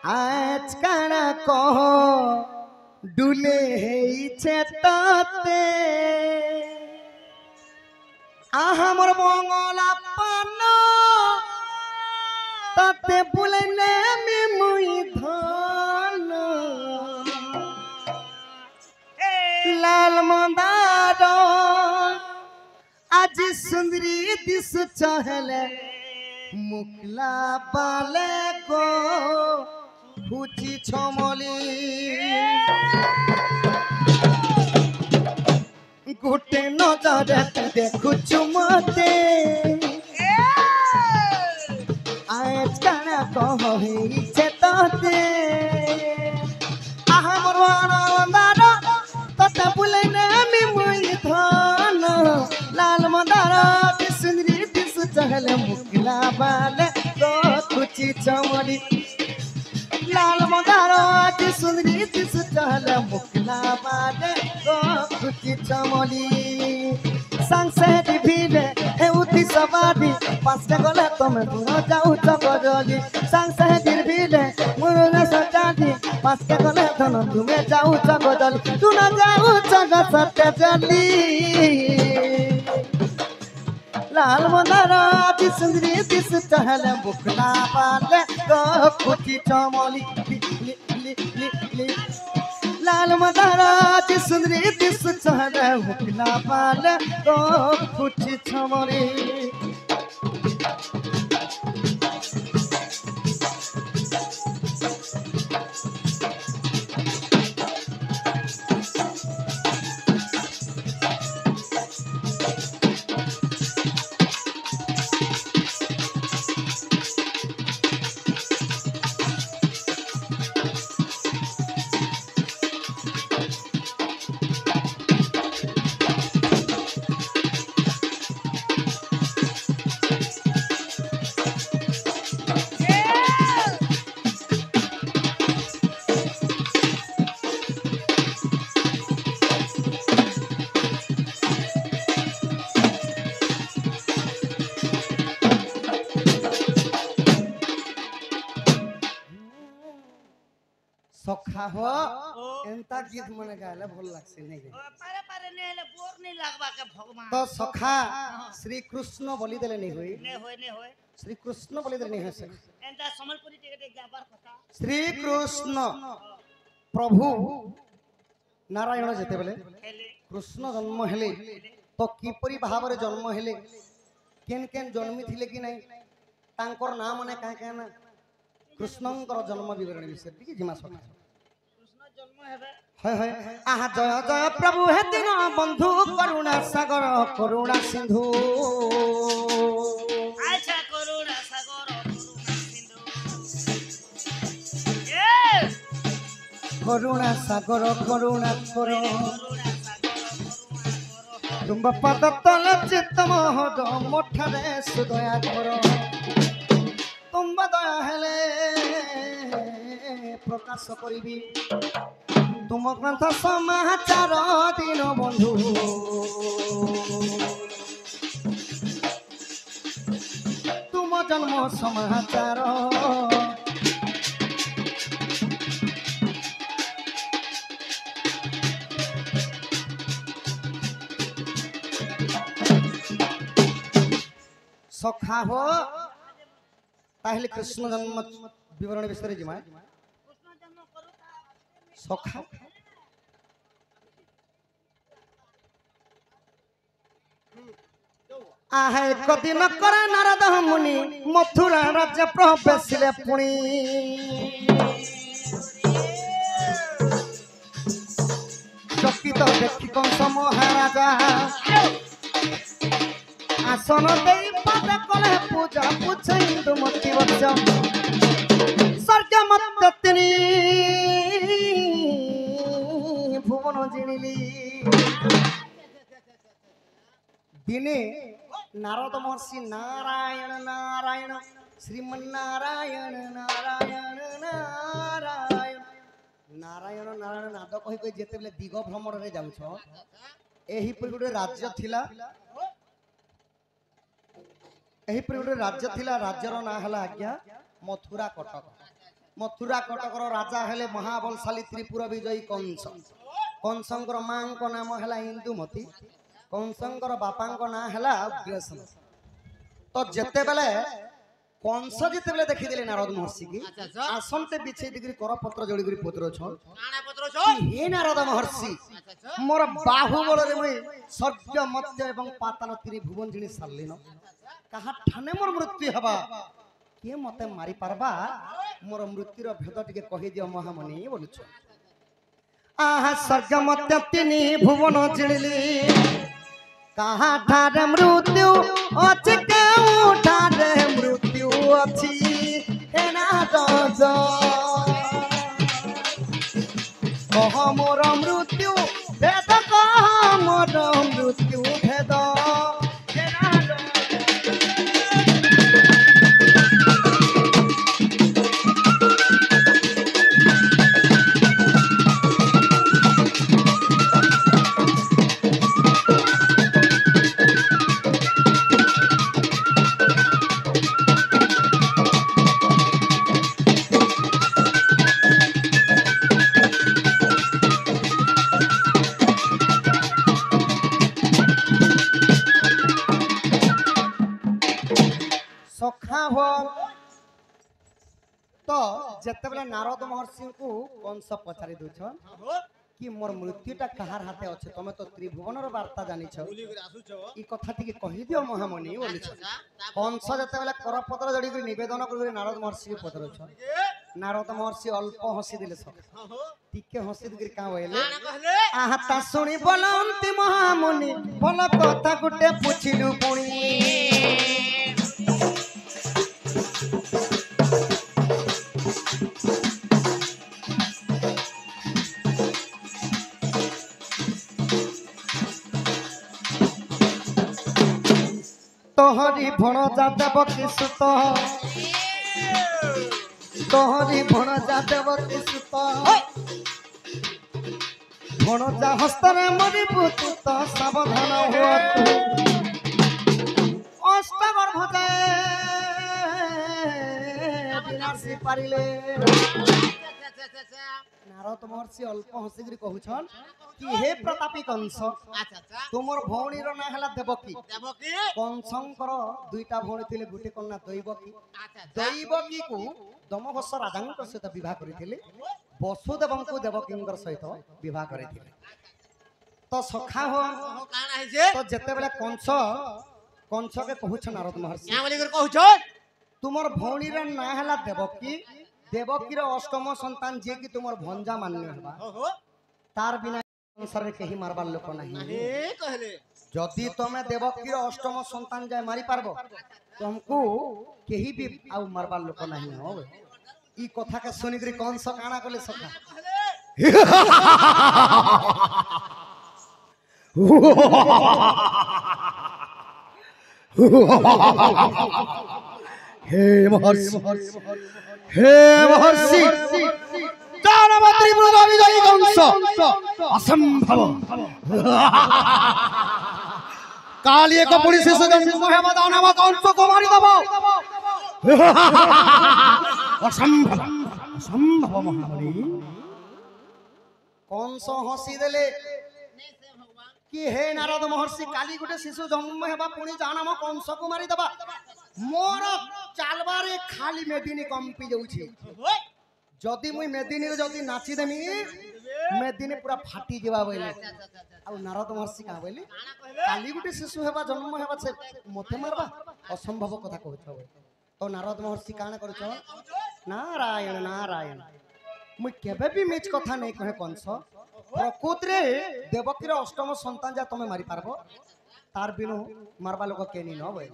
आज काना कह डुले ताते आहामर बंगला पान ताते बुले नामी मुई धन लाल मंदार आज सुंदरी दिस चहले मुकला बाले गो भुची छमली गोटे नजर देखु चुमते आज काना कही चेतते आहामर मंदार तता बुले नामी मुई धन लाल मंदार सुंदरी दिस चहले मुकला बाले गो भुची छमली लाल मंदार सुंदरी दिस चहले मुकला बाले गो भुची छमली सांसे भीड़े हेउती सवारी पाँचटा गले तुम दूर जाऊ चकजली सांसे भीड़े मुरुने सजादी पाँचटा गले धन तुम्हें जाऊ चकजली तू न जाऊ चक सत्य जली लाल मंदार सुंदरी दिस चहले मुकला बाले गो भुची छमली लाल मंदार सुंदरी दिस चहले मुकला बाले गो भुची छमली सखा हो एंता गीत मने गाले भल लागसे नहीं पारे पारे नेले बोर नहीं लागबा के भगवान तो सखा श्री कृष्ण बोली देले नहीं होय श्री कृष्ण बोली देले नहीं है एंता समलपुरी टिकट गाबार कथा श्री कृष्ण प्रभु नारायण जेते बेले कृष्ण जन्म हेले तो किपरि भाबरे जन्म हेले केन केन जन्मी थिले कि नहीं तांकर नाम माने काहे काहे ना कृष्णंकर जन्म विवरण विषय टिके जिमा सखा कृष्ण जन्म हेबे हाय हाय आहा जय जय प्रभु हे दिन बंधु करुणा सागर करुणा सिंधु अच्छा करुणा सागर ए करुणा सागर करुणा करो तुम पद तल चित्त मोहद मोठरे सुदया करो तुम दया हेले प्रकाश करिबी तुम ग्रंथ समाचार दिन बंधु तुम जन्म समाचार सखा हो ताहले कृष्ण जन्म विवरण विषय जिमा कृष्ण जन्म करू सखा आहे कदी न करे नारद मुनि मथुरा राज्य प्रवेशिले पुणी चकित देखि कंस महाराजा आसन दे पद कले पूजा पूछ हिंदू मति बच्चा स्वर्ग मत तिनी भुवन जिनिली दिने नारद महर्षि नारायण नारायण श्रीमन्नारायण नारायण नारायण नारायण नारायण नाद कहि कहि जेते बेले दिग भ्रमण रे जाउछ एही पर गोटे राज्य थिला एही पर गोटे राज्य थिला राज्यर ना हला आज्ञा मथुरा कटक मथुरा कटकर राजा हेले महाबलशाली त्रिपुरा विजयी कंस कंसंकर मां को नाम है इंदुमती कंसंकर बापा नाम है उग्रसेन तो जिते बेले कंस जिते बेले देखी नारद महर्षि की आसनते बिछे दिगरी कर पत्र जोड़ी करी पत्र छन हे नारद महर्षि मोर बाहुबल रे मुई सर्व मध्य एवं पाताल त्रिभुवन जिनी सारलिन कहा ठाने मोर मृत्यु हबा के मते मारी पारबा मोर मृत्युर भेद टिके कहि दियो महामणि बोलुछ आहा स्वर्ग मध्य तिनी भुवन जिणली कहा ठारे मृत्यु अछि केउ ठारे मृत्यु अछि हे नारद कह मोर मृत्यु भेद कह मोर मृत्यु भेद हे नारद सखा हो तो जते बेले नारद महर्षि को कंस पचारि दोछ कि मोर मृत्युटा कहार हाथे अछि तमे तो त्रिभुवनर वार्ता जानि छ ई कथा टिके कहि दियो महामणि बोली छ कंस जते बेले करपत्र जडी करी निवेदन करी नारद महर्षि के पत्र छ नारद महर्षि अल्प हसी दिले सखा टिके हसी दिकरी का होइले आहा ता सुनी बोलंती महामणि भल कथा गुटे पुछिलु पुणी तोहरी भणजा देवकी सुत तोहरी भणजा देवकी सुत भणजा हस्तरे मरी पुत सावधान हुआ तू अष्टगर्भ विनाशी पारिले नारद महर्षि अल्प हसिकरी कहउछन कि हे प्रतापी कंस तुमर भौणीर ना हला देवकी कंसंकर दुईटा भौणी थिले गुटे कन्या दैवकी को दमवश राजांक सहित विवाह करिथिले वसुदेवं को देवकींकर सहित विवाह करिथिले तो सखा हो तो जते बेले कंस के कहउछ नारद महर्षि क्या बोली कर कहउछ तुमर भौणीर ना हला देवकी देवकीर अष्टम संतान जे कि तुमर भंजा मान्य हबा तार बिना संसार रे केही मारबार लोक नाही कहले जदि तमे देवकीर अष्टम संतान जाय मारी पारबो तुमको केही भी आउ मारबार लोक नाही हो ई कथा के सुनि करी कंस काना कले सखा हे महर्षि दानव त्रिपुरा विजयी कंस असंभव काली एक पुलिस से जन्म है दानव कंस को मारी दबो असंभव असंभव महामणि कंस हसी देले कि हे नारद महर्षि काली गुटे शिशु जन्म हेबा पुणी दानव कंस को मारी दबा मोर चालबारे खाली मेदिनी कंपी जाउछि जदि मुई मेदिनी रे जदि नाची देमी मेदिनी पूरा फाटी जेबा बोले आ नारद महर्षि का बोले काली गुटे शिशु हेबा जन्म हेबा से मते मारबा असंभव कथा कहछ तो नारद महर्षि काना करछ नारायण नारायण मुई केबे भी मिछ कथा नै कहे कंस प्रकृति रे देवकीर अष्टम संतान जा तमे मारी पारबो तार बिनु मारबा लोक केनी न बोले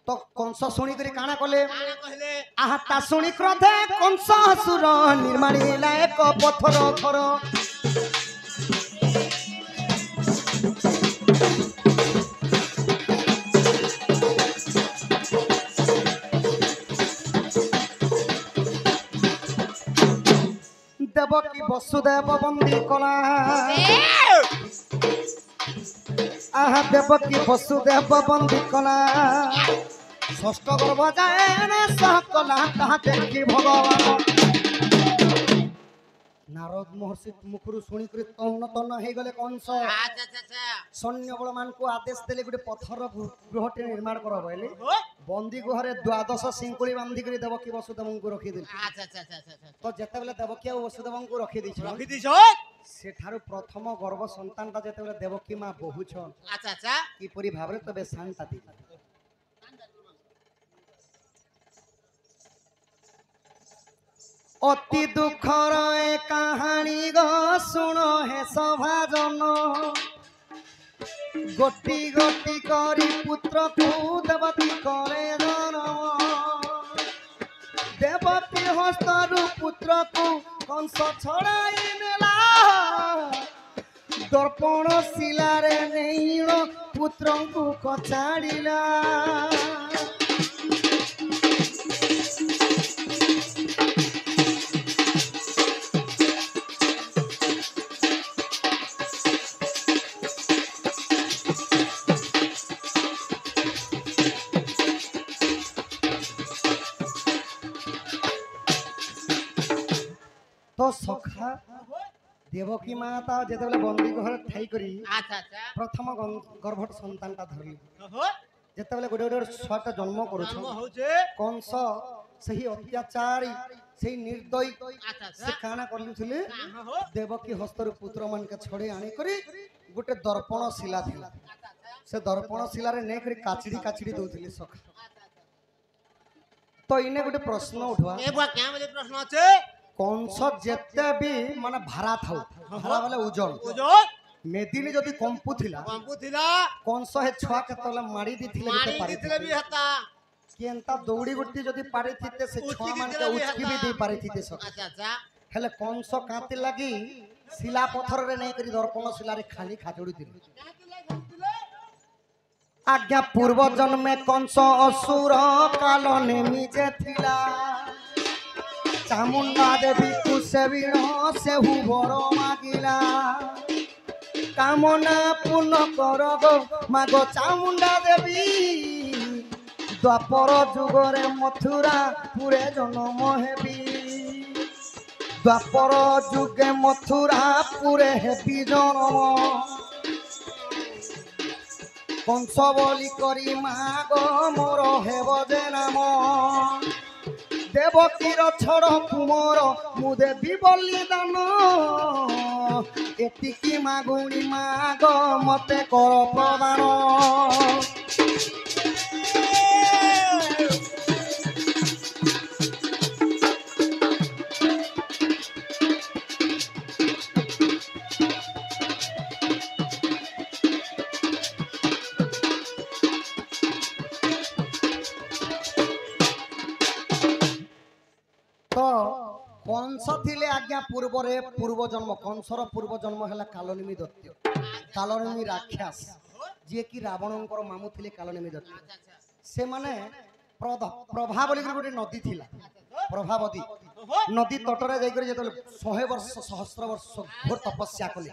तो कंस सुनी करी काना कले आहा ता सुनी क्रोधे कंस असुर निर्माणिला एक पत्थर घर देवकी वसुदेव बंदी कला आहा देवकी वसुदेव बंदी कला ষষ্ঠ গর্ভ যায় না সকলা তাহা দেখি ভগবান নারদ মহর্ষি মুখରୁ শুଣିକରି ତନ୍ନ ତନ୍ନ ହେଇଗଲେ କଂସ আচ্ছা আচ্ছা আচ্ছা ସୈନ୍ୟ ବଳ ମାନଙ୍କୁ ଆଦେଶ ଦେଲେ ଗୋଟେ ପଥର ଗୃହଟେ ନିର୍ମାଣ କର ବୋଇଲେ ବନ୍ଦୀ ଗୁହରେ ଦ୍ୱାଦଶ ଶିଙ୍କୁଳି ବାନ୍ଧିକରି ଦେବକୀ ବସୁଦେବଙ୍କୁ ରଖିଦେଲେ আচ্ছা আচ্ছা আচ্ছা আচ্ছা ତ ଯେତେବେଳେ ଦେବକୀ ଆଉ ବସୁଦେବଙ୍କୁ ରଖିଦେଇଛ রখি দিছ ସେଠାରୁ ପ୍ରଥମ ଗର୍ଭ ସନ୍ତାନଟା ଯେତେବେଳେ ଦେବକୀ ମା ବହୁଛ আচ্ছা আচ্ছা କିପରି ଭାବରେ ତବେ ଶାନ୍ତା ଦେଲେ অতি দুঃখর এ কাহানি গো শুনো হে সভাজন গটি গটি করি পুত্রকু দেবতী করে জনম দেবতী হস্তরু পুত্রকু কংস ছড়াই নেলা দর্পণ শিলারে নেইণ পুত্রଙ୍କୁ কচাড়িলা তো সখা দেবকী মাতা যেতবেলে বন্দী ঘরে ঠাই করি আচ্ছা আচ্ছা প্রথম গর্ভট সন্তানটা ধরলি ওহো যেতবেলে গোটে গোটে ছুয়াটা জন্ম করুছ জন্ম হচ্ছে কংস সেই অত্যাচারী সেই নির্দয়ী আচ্ছা আচ্ছা সে কানা করলুছিলে ওহো দেবকী হস্তর পুত্র মানকে ছড়ে আনি করি গোটে দর্পণ শিলা ଥିଲା সে দর্পণ শিলারে নেই করি কাচিড়ি কাচিড়ি দউଥିଲେ সখা তো ইনে গোটে প্রশ্ন উঠবা এ বুয়া কেন বলে প্রশ্ন আছে কংস যেতে বি মানে ভাড়া থাও ভাড়া বলে ওজন ওজন মেদিনী যদি কম্পু থিলা কম্পু থিলা কংস হে ছুয়া কেতলে মারি দিଥିଲେ মারি পারি দিছিলে বি হেতা কেনতা দৌড়ি গুটি যদি পারি থিতে সে উচকি ছুয়া মানকে দিଥିଲେ ବି উচকি বি ହେତା। দেই পারি থিতে সব আচ্ছা আচ্ছা হেলে কংস কাতি লাগি শিলা পথরে নেই করি দর্পণ শিলারে খালি খাজড়ি দিল আজ্ঞা পূর্ব জন্মে কংস অসুর কাল নেমিজে থিলা চামুন্ডা দেবী কুশেবিন সেহু বড় মাগিলা কামনা পূর্ণ কর গো মাগো চামুন্ডা দেবী দ্বাপর যুগরে মথুরা পুরে জন্ম হেবি দ্বাপর যুগে মথুরা পুরে হেবি জন্ম কংস বলি করি মাগো মোর হেব যে নাম দেবকীর ছড় কুমর মু দেবী বলিদান এতিকি মাগুণী মাগ মতে কর প্রদান কংস থিলে আজ্ঞা পূর্বরে পূর্ব জন্ম কংসর পূর্ব জন্ম হেলা কালনেমী দত্ত কালনেমী রাক্ষাস যে কি রাবণঙ্কর মামু থিলে কালনেমী দত্ত সে মানে প্রভা বলি গোটে নদী থিলা প্রভাবতী নদী তটরে যাই করে যেতলে 100 বর্ষ সহস্র বর্ষ ঘোর তপস্যা কলে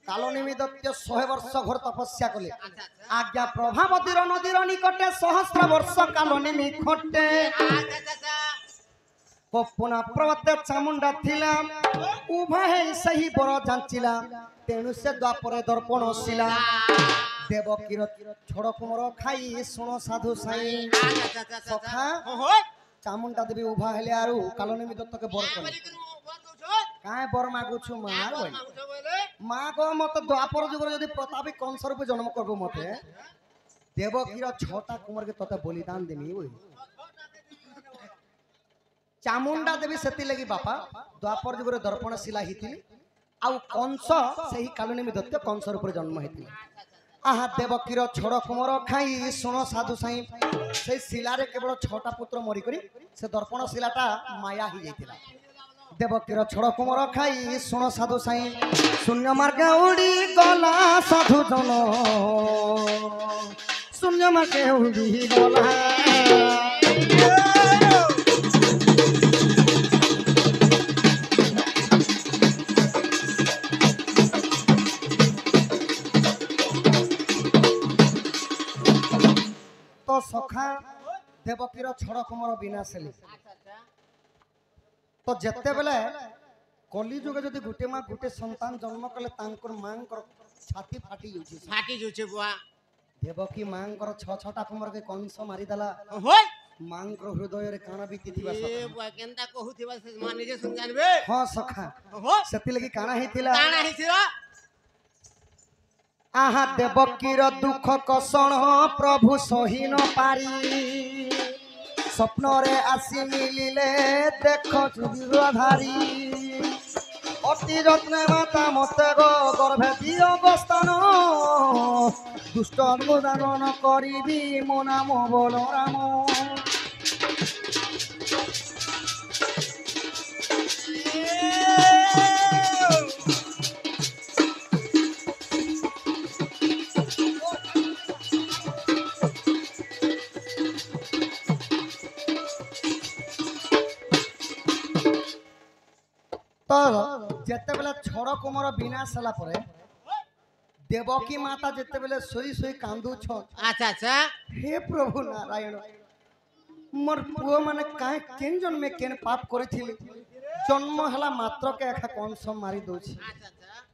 কালনেমী দত্ত 100 বর্ষ ঘোর তপস্যা কলে আজ্ঞা প্রভাবতীর নদীর নিকটে সহস্র বর্ষ কালনেমী খটে আচ্ছা আচ্ছা কপনা প্রবতে চামুন্ডা থিলা উভয় সেই বড় জাঞ্চিলা তেণু সে দ্বাপরে দর্পণ শিলা দেবকীর ছড় কুমর খাই শুণ সাধু সাই আচ্ছা আচ্ছা সখা ওহো চামুন্ডা দেবী উভা হেলে আরু কালনেমী দত্তকে বর কলে বলি কোন বল দউছ কায় বর মাগুছু মা বল মাগুছ বলে মা গো মতে দ্বাপর যুগরে যদি প্রতাপী কংস রূপে জন্ম করব মতে দেবকীর ছটা কুমারকে ততে বলিদান দেমি ওই চামুন্ডা দেবী সেতি লাগি বাপা দ্বাপর যুগরে দর্পণ শিলা হিতিলি আউ কংস সেই কালনেমী দত্ত কংসর উপরে জন্ম হইতিলি আহা দেবকীর ছড় কুমর খাই শুণ সাধু সাই সেই শিলারে কেবল 6টা পুত্র মরি করি সে দর্পণ শিলাটা মায়া হই যাইতিলা দেবকীর ছড় কুমর খাই শুণ সাধু সাই শূন্য মার্গে উড়ি গলা সাধু জন শূন্য মার্গে উড়ি গলা সখা ଛଡ଼ କମର ବିନାଶ ହେଲେ ଆଚ୍ଛା ଆଚ୍ଛା ତ ଯେତେବେଳେ କଲି ଯୁগে ଯଦି ଗୋଟେ ମା ଗୋଟେ ସନ୍ତାନ ଜନ୍ମ କଲେ ତାଙ୍କର ମାଙ୍କର ଛାତି ଫାଟି ଯାଉଛି ଫାଟି ଯାଉଛେ ବୁଆ ଦେବକୀ ମାଙ୍କର ଛଅଟା କମରକେ କଂସ ମାରିଦେଲା ହୋଇ ମାଙ୍କର ହୃଦୟରେ କାଣ ବିତିଥିବା ଏ ସଖା ବୁଆ କେନ୍ତା କହୁଥିବା ସେ ମା ନିଜେ ଶୁଣି ଜାଣିବେ ହଁ ସଖା ହୋ ସେଥିଲାଗି କାଣ ହେଇଥିଲା କାଣା ହେଇଥିବ ଆହା ଦେବକୀର ଦୁଃଖ କଷଣ ପ୍ରଭୁ ସହି ନ ପାରି ସ୍ୱପ୍ନରେ ଆସି ମିଳିଲେ ଦେଖ ଚୁରିଧାରୀ ଅତି ଯତ୍ନେ ମାତା ମତେ ଗର୍ଭେ ଦିଅ ଅବସ୍ଥାନ ଦୁଷ୍ଟ ଅନୁଦାନ କରିବି ମୋ ନାମ ବଳରାମ ତ ଯେତେବେଳେ ଛଡ଼ କୁମର ବିନାଶ ହେଲା ପରେ ଦେବକୀ ମାତା ଯେତେବେଳେ ଶୋଇ ଶୋଇ କାନ୍ଦୁଛ ଆଚ୍ଛା ଆଚ୍ଛା हे प्रभु नारायण मोर पुओ माने काहे केन जन्मे केन पाप करिथिली जन्म हला मात्र के एखा कौन सब मारी दोछि ଆଚ୍ଛା ଆଚ୍ଛା